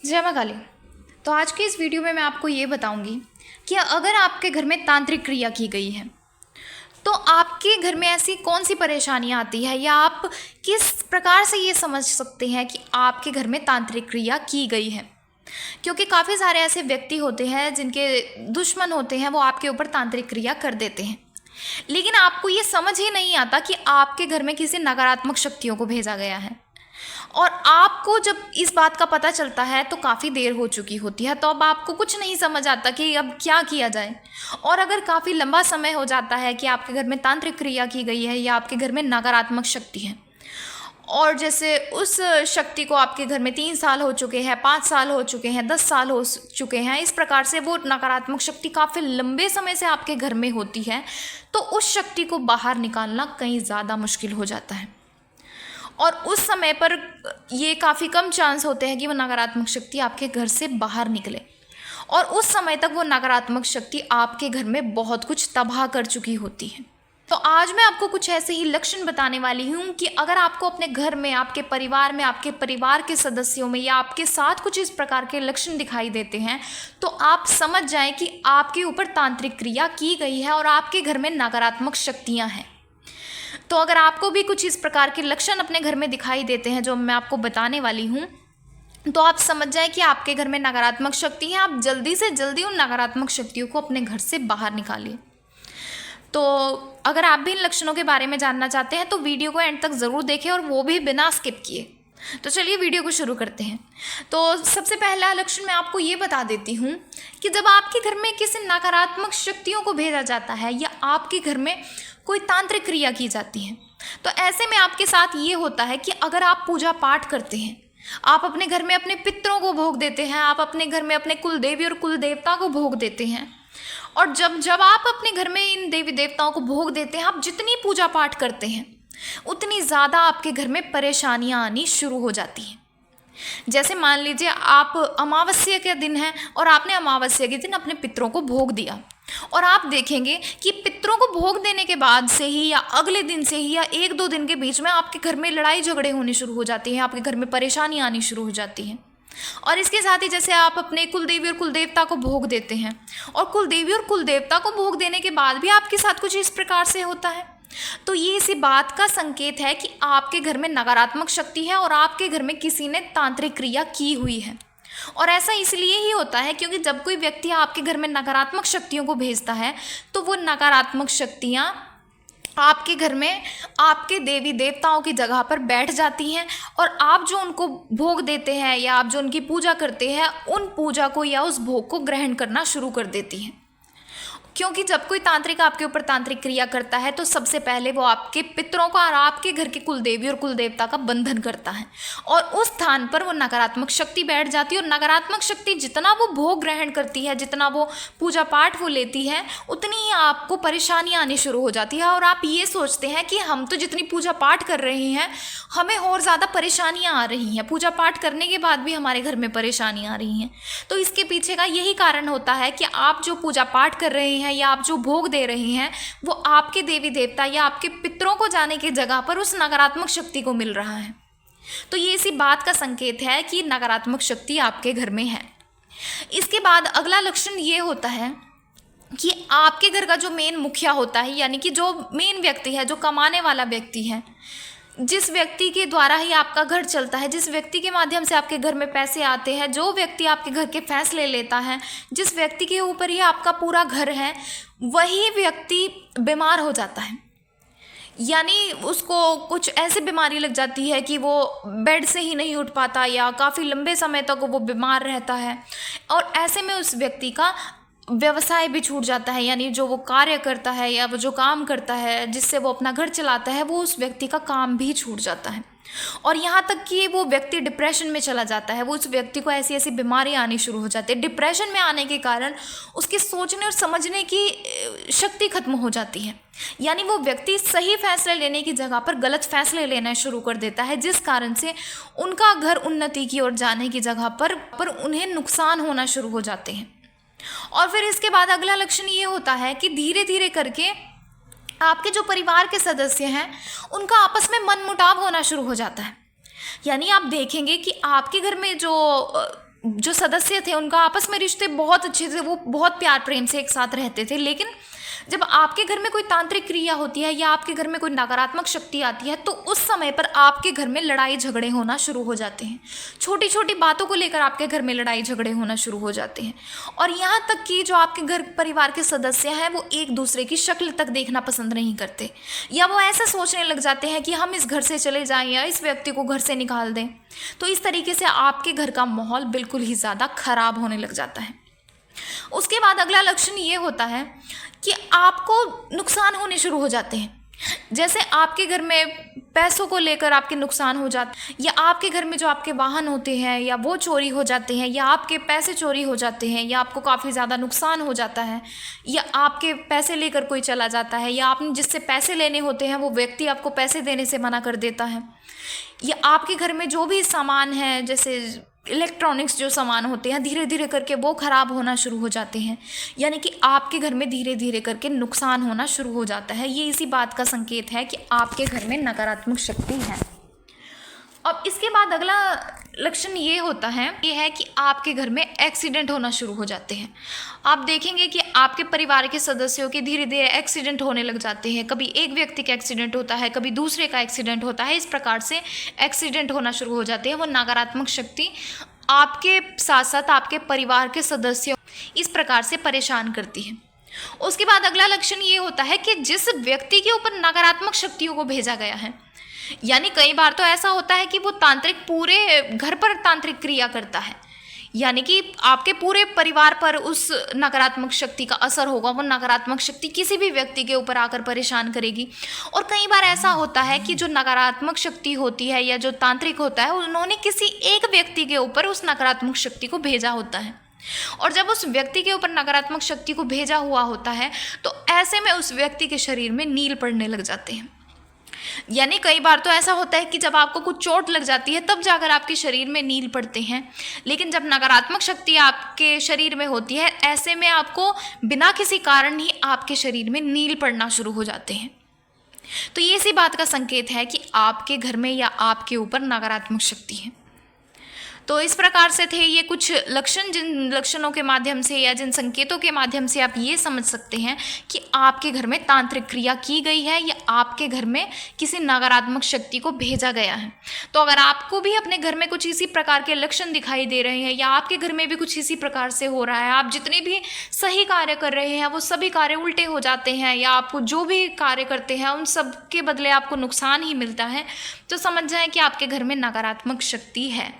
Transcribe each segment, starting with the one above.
जय माँ काली। तो आज के इस वीडियो में मैं आपको ये बताऊंगी कि अगर आपके घर में तांत्रिक क्रिया की गई है तो आपके घर में ऐसी कौन सी परेशानियाँ आती है, या आप किस प्रकार से ये समझ सकते हैं कि आपके घर में तांत्रिक क्रिया की गई है। क्योंकि काफ़ी सारे ऐसे व्यक्ति होते हैं जिनके दुश्मन होते हैं, वो आपके ऊपर तांत्रिक क्रिया कर देते हैं, लेकिन आपको ये समझ ही नहीं आता कि आपके घर में किसी नकारात्मक शक्तियों को भेजा गया है। और आपको जब इस बात का पता चलता है तो काफ़ी देर हो चुकी होती है, तो अब आपको कुछ नहीं समझ आता कि अब क्या किया जाए। और अगर काफ़ी लंबा समय हो जाता है कि आपके घर में तांत्रिक क्रिया की गई है या आपके घर में नकारात्मक शक्ति है, और जैसे उस शक्ति को आपके घर में 3 साल हो चुके हैं, 5 साल हो चुके हैं, 10 साल हो चुके हैं, इस प्रकार से वो नकारात्मक शक्ति काफ़ी लंबे समय से आपके घर में होती है, तो उस शक्ति को बाहर निकालना कहीं ज़्यादा मुश्किल हो जाता है। और उस समय पर ये काफ़ी कम चांस होते हैं कि वो नकारात्मक शक्ति आपके घर से बाहर निकले, और उस समय तक वो नकारात्मक शक्ति आपके घर में बहुत कुछ तबाह कर चुकी होती है। तो आज मैं आपको कुछ ऐसे ही लक्षण बताने वाली हूँ कि अगर आपको अपने घर में, आपके परिवार में, आपके परिवार के सदस्यों में या आपके साथ कुछ इस प्रकार के लक्षण दिखाई देते हैं, तो आप समझ जाएं कि आपके ऊपर तांत्रिक क्रिया की गई है और आपके घर में नकारात्मक शक्तियाँ हैं। तो अगर आपको भी कुछ इस प्रकार के लक्षण अपने घर में दिखाई देते हैं जो मैं आपको बताने वाली हूँ, तो आप समझ जाएं कि आपके घर में नकारात्मक शक्ति है। आप जल्दी से जल्दी उन नकारात्मक शक्तियों को अपने घर से बाहर निकालिए। तो अगर आप भी इन लक्षणों के बारे में जानना चाहते हैं तो वीडियो को एंड तक ज़रूर देखें, और वो भी बिना स्किप किए। तो चलिए वीडियो को शुरू करते हैं। तो सबसे पहला लक्षण मैं आपको ये बता देती हूँ कि जब आपके घर में किसी नकारात्मक शक्तियों को भेजा जाता है या आपके घर में कोई तांत्रिक क्रिया की जाती है, तो ऐसे में आपके साथ ये होता है कि अगर आप पूजा पाठ करते हैं, आप अपने घर में अपने पितरों को भोग देते हैं, आप अपने घर में अपने कुल देवी और कुल देवता को भोग देते हैं, और जब जब आप अपने घर में इन देवी देवताओं को भोग देते हैं, आप जितनी पूजा पाठ करते हैं उतनी ज़्यादा आपके घर में परेशानियां आनी शुरू हो जाती हैं। जैसे मान लीजिए आप अमावस्या के दिन है और आपने अमावस्या के दिन अपने पितरों को भोग दिया, और आप देखेंगे कि पितरों को भोग देने के बाद से ही या अगले दिन से ही या 1-2 दिन के बीच में आपके घर में लड़ाई झगड़े होने शुरू हो जाती हैं, आपके घर में परेशानी आनी शुरू हो जाती हैं। और इसके साथ ही जैसे आप अपने कुलदेवी और कुलदेवता को भोग देते हैं, और कुलदेवी और कुलदेवता को भोग देने के बाद भी आपके साथ कुछ इस प्रकार से होता है, तो ये इसी बात का संकेत है कि आपके घर में नकारात्मक शक्ति है और आपके घर में किसी ने तांत्रिक क्रिया की हुई है। और ऐसा इसलिए ही होता है क्योंकि जब कोई व्यक्ति आपके घर में नकारात्मक शक्तियों को भेजता है, तो वो नकारात्मक शक्तियाँ आपके घर में आपके देवी देवताओं की जगह पर बैठ जाती हैं, और आप जो उनको भोग देते हैं या आप जो उनकी पूजा करते हैं, उन पूजा को या उस भोग को ग्रहण करना शुरू कर देती हैं। क्योंकि जब कोई तांत्रिक आपके ऊपर तांत्रिक क्रिया करता है तो सबसे पहले वो आपके पितरों का और आपके घर के कुलदेवी और कुलदेवता का बंधन करता है, और उस स्थान पर वो नकारात्मक शक्ति बैठ जाती है। और नकारात्मक शक्ति जितना वो भोग ग्रहण करती है, जितना वो पूजा पाठ वो लेती है, उतनी ही आपको परेशानियाँ आनी शुरू हो जाती है, और आप ये सोचते हैं कि हम तो जितनी पूजा पाठ कर रहे हैं हमें और ज़्यादा परेशानियाँ आ रही हैं, पूजा पाठ करने के बाद भी हमारे घर में परेशानियाँ आ रही हैं। तो इसके पीछे का यही कारण होता है कि आप जो पूजा पाठ कर रहे हैं या आप जो भोग दे रहे हैं, वो आपके देवी देवता या आपके पितरों को जाने की जगह पर उस नकारात्मक शक्ति को मिल रहा है। तो ये इसी बात का संकेत है कि नकारात्मक शक्ति आपके घर में है। इसके बाद अगला लक्षण ये होता है कि आपके घर का जो मेन मुखिया होता है, यानी कि जो मेन व्यक्ति है, जो कमाने वाला व्यक्ति है, जिस व्यक्ति के द्वारा ही आपका घर चलता है, जिस व्यक्ति के माध्यम से आपके घर में पैसे आते हैं, जो व्यक्ति आपके घर के फैसले लेता है, जिस व्यक्ति के ऊपर ही आपका पूरा घर है, वही व्यक्ति बीमार हो जाता है। यानी उसको कुछ ऐसी बीमारी लग जाती है कि वो बेड से ही नहीं उठ पाता या काफ़ी लंबे समय तक वो बीमार रहता है, और ऐसे में उस व्यक्ति का व्यवसाय भी छूट जाता है। यानी जो वो कार्य करता है या वो जो काम करता है जिससे वो अपना घर चलाता है, वो उस व्यक्ति का काम भी छूट जाता है, और यहाँ तक कि वो व्यक्ति डिप्रेशन में चला जाता है। वो उस व्यक्ति को ऐसी ऐसी बीमारियाँ आनी शुरू हो जाती है। डिप्रेशन में आने के कारण उसके सोचने और समझने की शक्ति खत्म हो जाती है। यानी वो व्यक्ति सही फैसले लेने की जगह पर गलत फैसले लेना शुरू कर देता है, जिस कारण से उनका घर उन्नति की ओर जाने की जगह पर उन्हें नुकसान होना शुरू हो जाते हैं। और फिर इसके बाद अगला लक्षण ये होता है कि धीरे धीरे करके आपके जो परिवार के सदस्य हैं उनका आपस में मनमुटाव होना शुरू हो जाता है। यानी आप देखेंगे कि आपके घर में जो जो सदस्य थे उनका आपस में रिश्ते बहुत अच्छे थे, वो बहुत प्यार प्रेम से एक साथ रहते थे। लेकिन जब आपके घर में कोई तांत्रिक क्रिया होती है या आपके घर में कोई नकारात्मक शक्ति आती है तो उस समय पर आपके घर में लड़ाई झगड़े होना शुरू हो जाते हैं। छोटी छोटी बातों को लेकर आपके घर में लड़ाई झगड़े होना शुरू हो जाते हैं, और यहाँ तक कि जो आपके घर परिवार के सदस्य हैं वो एक दूसरे की शक्ल तक देखना पसंद नहीं करते, या वो ऐसा सोचने लग जाते हैं कि हम इस घर से चले जाएं या इस व्यक्ति को घर से निकाल दें। तो इस तरीके से आपके घर का माहौल बिल्कुल ही ज़्यादा खराब होने लग जाता है। उसके बाद अगला लक्षण ये होता है कि आपको नुकसान होने शुरू हो जाते हैं। जैसे आपके घर में पैसों को लेकर आपके नुकसान हो जाते, या आपके घर में जो आपके वाहन होते हैं या वो चोरी हो जाते हैं, या आपके पैसे चोरी हो जाते हैं, या आपको काफ़ी ज़्यादा नुकसान हो जाता है, या आपके पैसे लेकर कोई चला जाता है, या आपने जिससे पैसे लेने होते हैं वो व्यक्ति आपको पैसे देने से मना कर देता है, या आपके घर में जो भी सामान है जैसे इलेक्ट्रॉनिक्स जो सामान होते हैं धीरे धीरे करके वो ख़राब होना शुरू हो जाते हैं। यानी कि आपके घर में धीरे धीरे करके नुकसान होना शुरू हो जाता है। ये इसी बात का संकेत है कि आपके घर में नकारात्मक शक्ति है। अब इसके बाद अगला लक्षण ये होता है, ये है कि आपके घर में एक्सीडेंट होना शुरू हो जाते हैं। आप देखेंगे कि आपके परिवार के सदस्यों के धीरे धीरे एक्सीडेंट होने लग जाते हैं। कभी एक व्यक्ति का एक्सीडेंट होता है, कभी दूसरे का एक्सीडेंट होता है। इस प्रकार से एक्सीडेंट होना शुरू हो जाते हैं। वो नकारात्मक शक्ति आपके साथ साथ आपके परिवार के सदस्यों इस प्रकार से परेशान करती है। उसके बाद अगला लक्षण ये होता है कि जिस व्यक्ति के ऊपर नकारात्मक शक्तियों को भेजा गया है, यानी कई बार तो ऐसा होता है कि वो तांत्रिक पूरे घर पर तांत्रिक क्रिया करता है, यानी कि आपके पूरे परिवार पर उस नकारात्मक शक्ति का असर होगा। वो नकारात्मक शक्ति किसी भी व्यक्ति के ऊपर आकर परेशान करेगी। और कई बार ऐसा होता है कि जो नकारात्मक शक्ति होती है या जो तांत्रिक होता है उन्होंने किसी एक व्यक्ति के ऊपर उस नकारात्मक शक्ति को भेजा होता है, और जब उस व्यक्ति के ऊपर नकारात्मक शक्ति को भेजा हुआ होता है तो ऐसे में उस व्यक्ति के शरीर में नील पड़ने लग जाते हैं। यानी कई बार तो ऐसा होता है कि जब आपको कुछ चोट लग जाती है तब जाकर आपके शरीर में नील पड़ते हैं, लेकिन जब नकारात्मक शक्ति आपके शरीर में होती है ऐसे में आपको बिना किसी कारण ही आपके शरीर में नील पड़ना शुरू हो जाते हैं। तो ये इसी बात का संकेत है कि आपके घर में या आपके ऊपर नकारात्मक शक्ति है। तो इस प्रकार से थे ये कुछ लक्षण, जिन लक्षणों के माध्यम से या जिन संकेतों के माध्यम से आप ये समझ सकते हैं कि आपके घर में तांत्रिक क्रिया की गई है या आपके घर में किसी नकारात्मक शक्ति को भेजा गया है। तो अगर आपको भी अपने घर में कुछ इसी प्रकार के लक्षण दिखाई दे रहे हैं या आपके घर में भी कुछ इसी प्रकार से हो रहा है, आप जितने भी सही कार्य कर रहे हैं वो सभी कार्य उल्टे हो जाते हैं, या आपको जो भी कार्य करते हैं उन सब के बदले आपको नुकसान ही मिलता है, तो समझ जाएं कि आपके घर में नकारात्मक शक्ति है।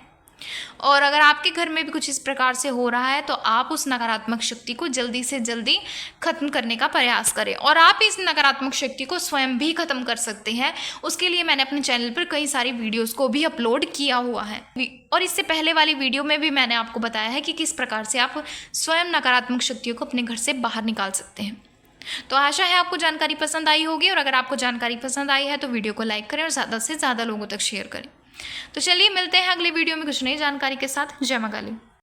और अगर आपके घर में भी कुछ इस प्रकार से हो रहा है तो आप उस नकारात्मक शक्ति को जल्दी से जल्दी खत्म करने का प्रयास करें, और आप इस नकारात्मक शक्ति को स्वयं भी खत्म कर सकते हैं। उसके लिए मैंने अपने चैनल पर कई सारी वीडियोस को भी अपलोड किया हुआ है, और इससे पहले वाली वीडियो में भी मैंने आपको बताया है कि किस प्रकार से आप स्वयं नकारात्मक शक्तियों को अपने घर से बाहर निकाल सकते हैं। तो आशा है आपको जानकारी पसंद आई होगी, और अगर आपको जानकारी पसंद आई है तो वीडियो को लाइक करें और ज़्यादा से ज़्यादा लोगों तक शेयर करें। तो चलिए मिलते हैं अगले वीडियो में कुछ नई जानकारी के साथ। जय मां काली।